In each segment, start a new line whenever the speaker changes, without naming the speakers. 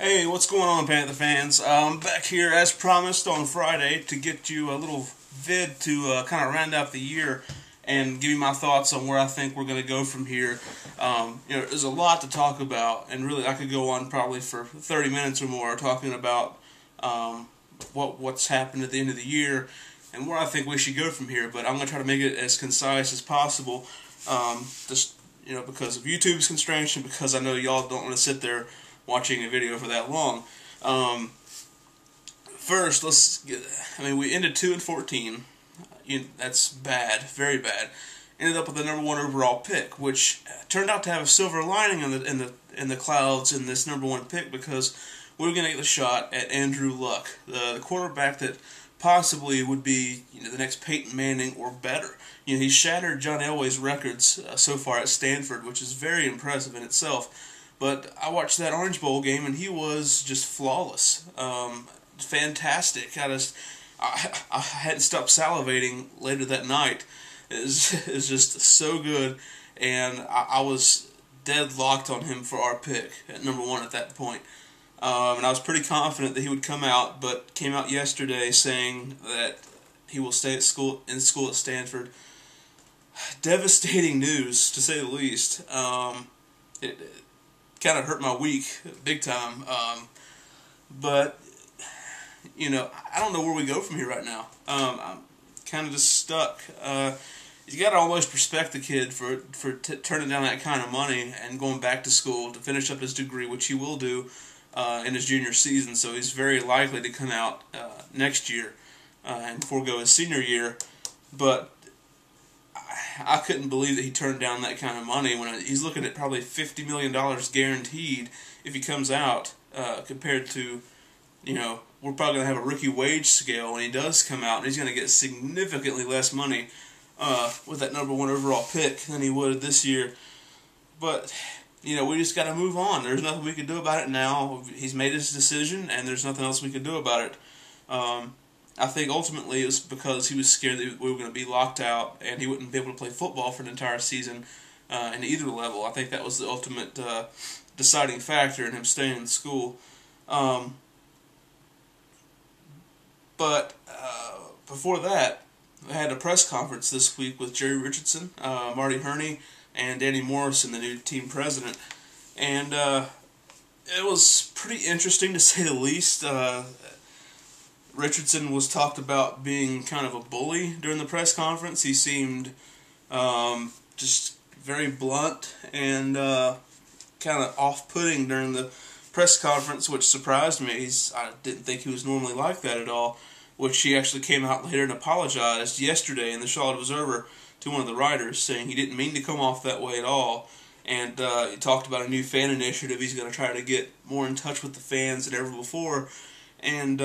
Hey, what's going on, Panther fans? I'm back here as promised on Friday to get you a little vid to kind of round out the year and give you my thoughts on where I think we're going to go from here. There's a lot to talk about, and really I could go on probably for 30 minutes or more talking about what's happened at the end of the year and where I think we should go from here. But I'm going to try to make it as concise as possible, because of YouTube's constraints and because I know y'all don't want to sit there watching a video for that long. First, we ended 2-14. That's bad, very bad. Ended up with the #1 overall pick, which turned out to have a silver lining in the clouds in this #1 pick, because we were going to get the shot at Adrew Luck, the quarterback that possibly would be the next Peyton Manning or better. He shattered John Elway's records so far at Stanford, which is very impressive in itself. But I watched that Orange Bowl game, and he was just flawless. Fantastic. I hadn't stopped salivating later that night. It was just so good, and I was deadlocked on him for our pick at #1 at that point. And I was pretty confident that he would come out, but came out yesterday saying that he will stay in school at Stanford. Devastating news, to say the least. It kind of hurt my week big time, but I don't know where we go from here right now. I'm kind of just stuck. You got to almost respect the kid for turning down that kind of money and going back to school to finish up his degree, which he will do in his junior season. So he's very likely to come out next year and forego his senior year. But I couldn't believe that he turned down that kind of money when he's looking at probably $50 million guaranteed if he comes out, compared to, we're probably going to have a rookie wage scale when he does come out, and he's going to get significantly less money with that #1 overall pick than he would this year. But, we just got to move on. There's nothing we can do about it now. He's made his decision, and there's nothing else we can do about it. I think ultimately it was because he was scared that we were going to be locked out and he wouldn't be able to play football for an entire season in either level. I think that was the ultimate deciding factor in him staying in school. But before that, I had a press conference this week with Jerry Richardson, Marty Herney, and Danny Morrison, the new team president. And it was pretty interesting, to say the least. Richardson was talked about being kind of a bully during the press conference. He seemed just very blunt and kind of off-putting during the press conference, which surprised me. I didn't think he was normally like that at all, which he actually came out later and apologized yesterday in the Charlotte Observer to one of the writers, saying he didn't mean to come off that way at all. And he talked about a new fan initiative. He's going to try to get more in touch with the fans than ever before. And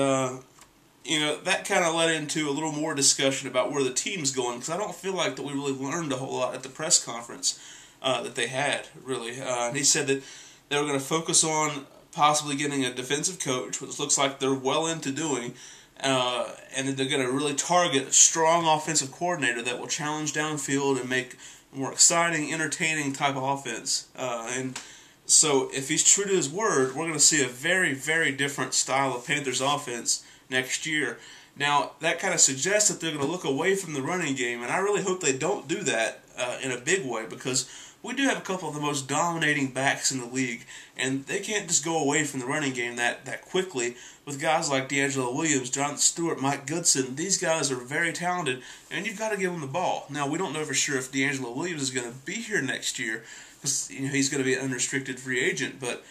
that kind of led into a little more discussion about where the team's going, because I don't feel like that we really learned a whole lot at the press conference that they had, really. And he said that they were going to focus on possibly getting a defensive coach, which looks like they're well into doing, and that they're going to really target a strong offensive coordinator that will challenge downfield and make a more exciting, entertaining type of offense. And so if he's true to his word, we're going to see a very, very different style of Panthers offense next year. Now, that kind of suggests that they're going to look away from the running game, and I really hope they don't do that in a big way, because we do have a couple of the most dominating backs in the league, and they can't just go away from the running game that quickly with guys like D'Angelo Williams, Jonathan Stewart, Mike Goodson. These guys are very talented, and you've got to give them the ball. Now, we don't know for sure if D'Angelo Williams is going to be here next year, because he's going to be an unrestricted free agent, but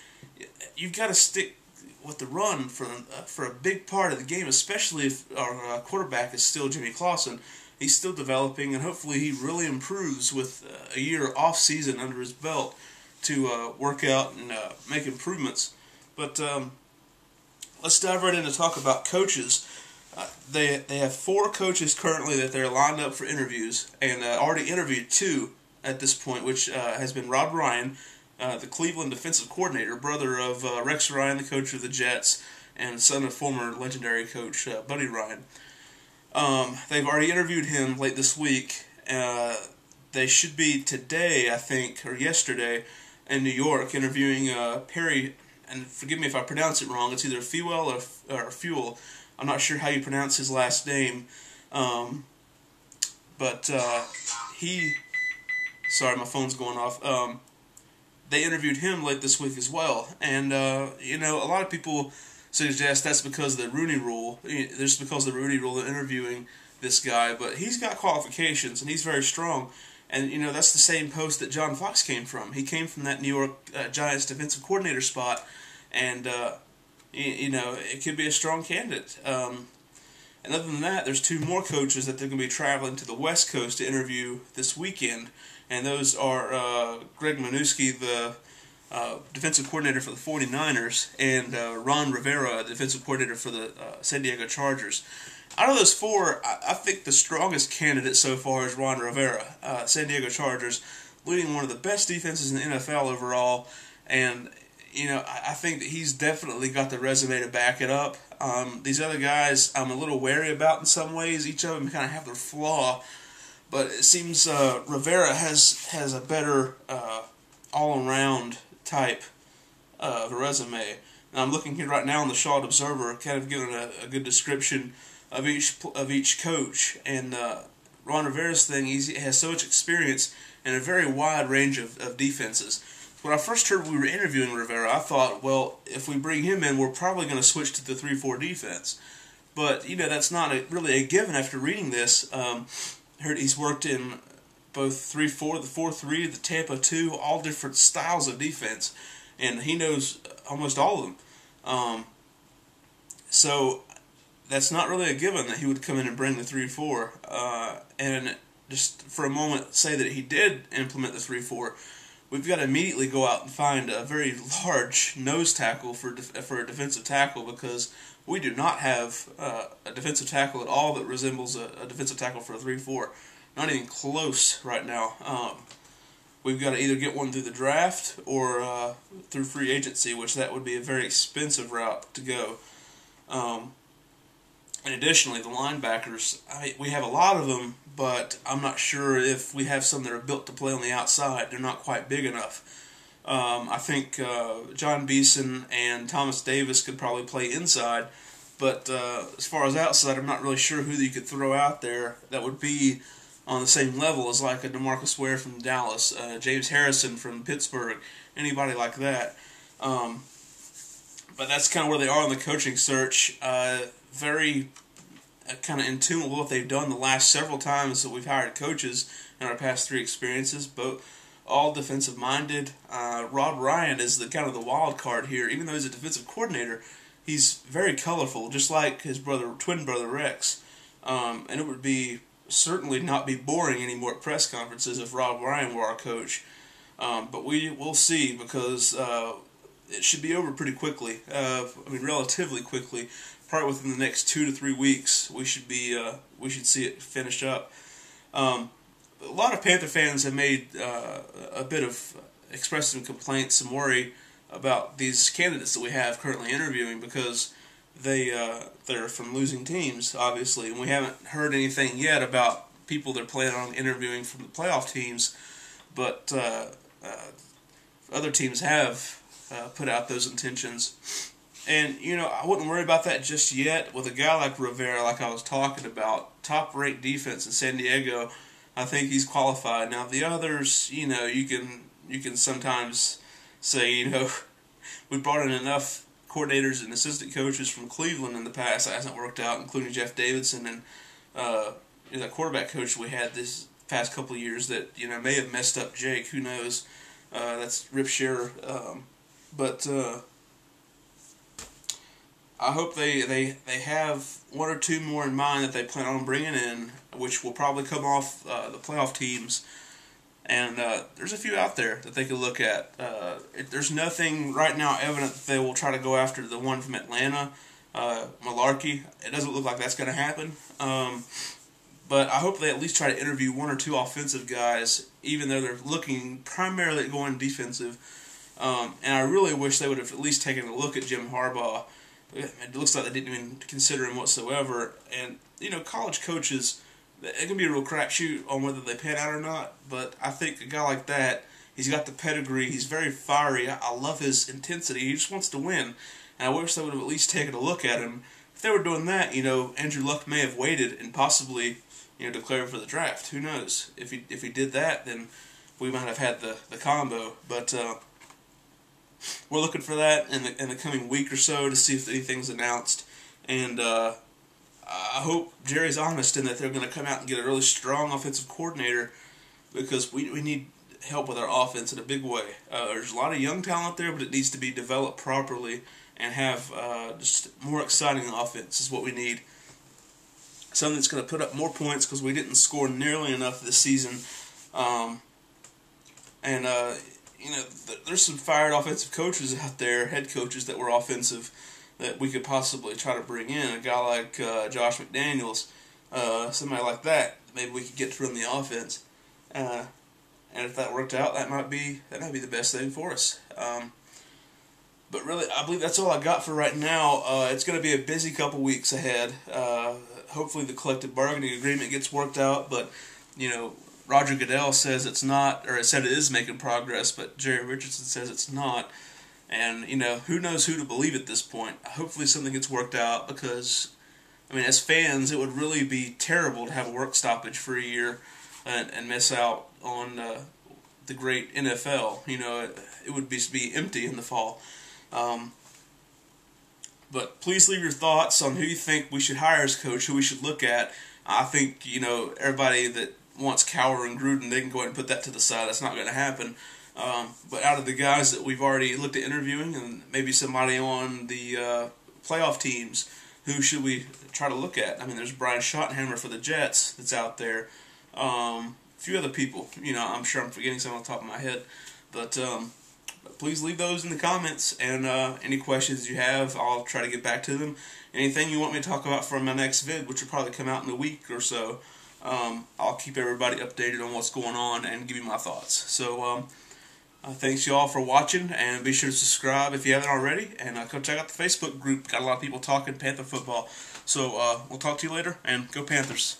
you've got to stick with the run for a big part of the game, especially if our quarterback is still Jimmy Clausen. He's still developing, and hopefully he really improves with a year off season under his belt to work out and make improvements. But let's dive right in to talk about coaches. They have 4 coaches currently that they're lined up for interviews, and already interviewed 2 at this point, which has been Rob Ryan, the Cleveland defensive coordinator, brother of Rex Ryan, the coach of the Jets, and son of former legendary coach Buddy Ryan. They've already interviewed him late this week. They should be today, I think, or yesterday, in New York, interviewing and forgive me if I pronounce it wrong, it's either Fuel or Fuel. I'm not sure how you pronounce his last name. But he, sorry, my phone's going off. They interviewed him late this week as well. And, you know, a lot of people suggest that's because of the Rooney Rule. There's because of the Rooney Rule they're interviewing this guy. But he's got qualifications, and he's very strong. And, you know, that's the same post that John Fox came from. He came from that New York Giants defensive coordinator spot. And, you know, it could be a strong candidate. And other than that, there's two more coaches that they're going to be traveling to the West Coast to interview this weekend. And those are Greg Minuski, the defensive coordinator for the 49ers, and Ron Rivera, the defensive coordinator for the San Diego Chargers. Out of those four, I think the strongest candidate so far is Ron Rivera, San Diego Chargers, leading one of the best defenses in the NFL overall. And, you know, I think that he's definitely got the resume to back it up. These other guys I'm a little wary about in some ways. Each of them kind of have their flaw. But it seems Rivera has a better all-around type of a resume. Now, I'm looking here right now on the Charlotte Observer, kind of giving a good description of each coach. And Ron Rivera's thing, he has so much experience in a very wide range of defenses. When I first heard we were interviewing Rivera, I thought, well, if we bring him in, we're probably going to switch to the 3-4 defense. But, you know, that's not really a given after reading this. Heard he's worked in both 3-4, the 4-3, the Tampa 2, all different styles of defense, and he knows almost all of them. So that's not really a given that he would come in and bring the 3-4. And just for a moment, say that he did implement the 3-4. We've got to immediately go out and find a very large nose tackle for a defensive tackle, because we do not have a defensive tackle at all that resembles a defensive tackle for a 3-4. Not even close right now. We've got to either get one through the draft or through free agency, which that would be a very expensive route to go. And additionally, the linebackers, we have a lot of them, but I'm not sure if we have some that are built to play on the outside. They're not quite big enough. I think John Beeson and Thomas Davis could probably play inside, but as far as outside, I'm not really sure who you could throw out there that would be on the same level as like a DeMarcus Ware from Dallas, James Harrison from Pittsburgh, anybody like that. But that's kind of where they are on the coaching search. Very kind of in tune with what they've done the last several times that we've hired coaches in our past 3 experiences, but all defensive-minded. Rob Ryan is the kind of the wild card here. Even though he's a defensive coordinator, he's very colorful, just like his twin brother Rex. And it would be certainly not be boring anymore at press conferences if Rob Ryan were our coach. But we will see, because it should be over pretty quickly. Relatively quickly. Probably within the next 2 to 3 weeks, we should see it finished up. A lot of Panther fans have made a bit of expressed some complaints, some worry about these candidates that we have currently interviewing, because they're from losing teams, obviously, and we haven't heard anything yet about people they're planning on interviewing from the playoff teams. But other teams have put out those intentions. And, you know, I wouldn't worry about that just yet. With a guy like Rivera, like I was talking about, top-ranked defense in San Diego, I think he's qualified. Now, the others, you know, you can sometimes say, you know, we brought in enough coordinators and assistant coaches from Cleveland in the past that hasn't worked out, including Jeff Davidson and that quarterback coach we had this past couple of years that, you know, may have messed up Jake. Who knows? That's Rip Scherer. But I hope they have 1 or 2 more in mind that they plan on bringing in, which will probably come off the playoff teams. And there's a few out there that they could look at. There's nothing right now evident that they will try to go after the one from Atlanta, Malarkey. It doesn't look like that's going to happen. But I hope they at least try to interview 1 or 2 offensive guys, even though they're looking primarily at going defensive. And I really wish they would have at least taken a look at Jim Harbaugh. It looks like they didn't even consider him whatsoever. And, you know, college coaches, it can be a real crapshoot on whether they pan out or not. But I think a guy like that, He's got the pedigree. He's very fiery. I love his intensity. He just wants to win. And I wish they would have at least taken a look at him. If they were doing that, Adrew Luck may have waited and possibly, declared for the draft. Who knows? If he did that, then we might have had the combo. But we're looking for that in the coming week or so to see if anything's announced. And I hope Jerry's honest in that they're going to come out and get a really strong offensive coordinator, because we need help with our offense in a big way. There's a lot of young talent there, but it needs to be developed properly and have just more exciting offense is what we need. Something that's going to put up more points, because we didn't score nearly enough this season. There's some fired offensive coaches out there, head coaches that were offensive, that we could possibly try to bring in. A guy like Josh McDaniels, somebody like that. Maybe we could get to run the offense. And if that worked out, that might be the best thing for us. But really, I believe that's all I got for right now. It's going to be a busy couple weeks ahead. Hopefully the collective bargaining agreement gets worked out, but, Roger Goodell says it's not, or it said it is making progress, but Jerry Richardson says it's not. And, who knows who to believe at this point. Hopefully something gets worked out, because, as fans, it would really be terrible to have a work stoppage for a year and miss out on the great NFL. It would be empty in the fall. But please leave your thoughts on who you think we should hire as coach, who we should look at. I think, everybody that wants Cowher and Gruden, they can go ahead and put that to the side. That's not going to happen. But out of the guys that we've already looked at interviewing, and maybe somebody on the playoff teams, who should we try to look at? There's Brian Schottenheimer for the Jets that's out there. A few other people. I'm sure I'm forgetting some on the top of my head. But please leave those in the comments, and any questions you have, I'll try to get back to them. Anything you want me to talk about for my next vid, which will probably come out in a week or so, I'll keep everybody updated on what's going on and give you my thoughts. So, thanks you all for watching, and be sure to subscribe if you haven't already, and go check out the Facebook group. Got a lot of people talking Panther football. So, we'll talk to you later, and go Panthers.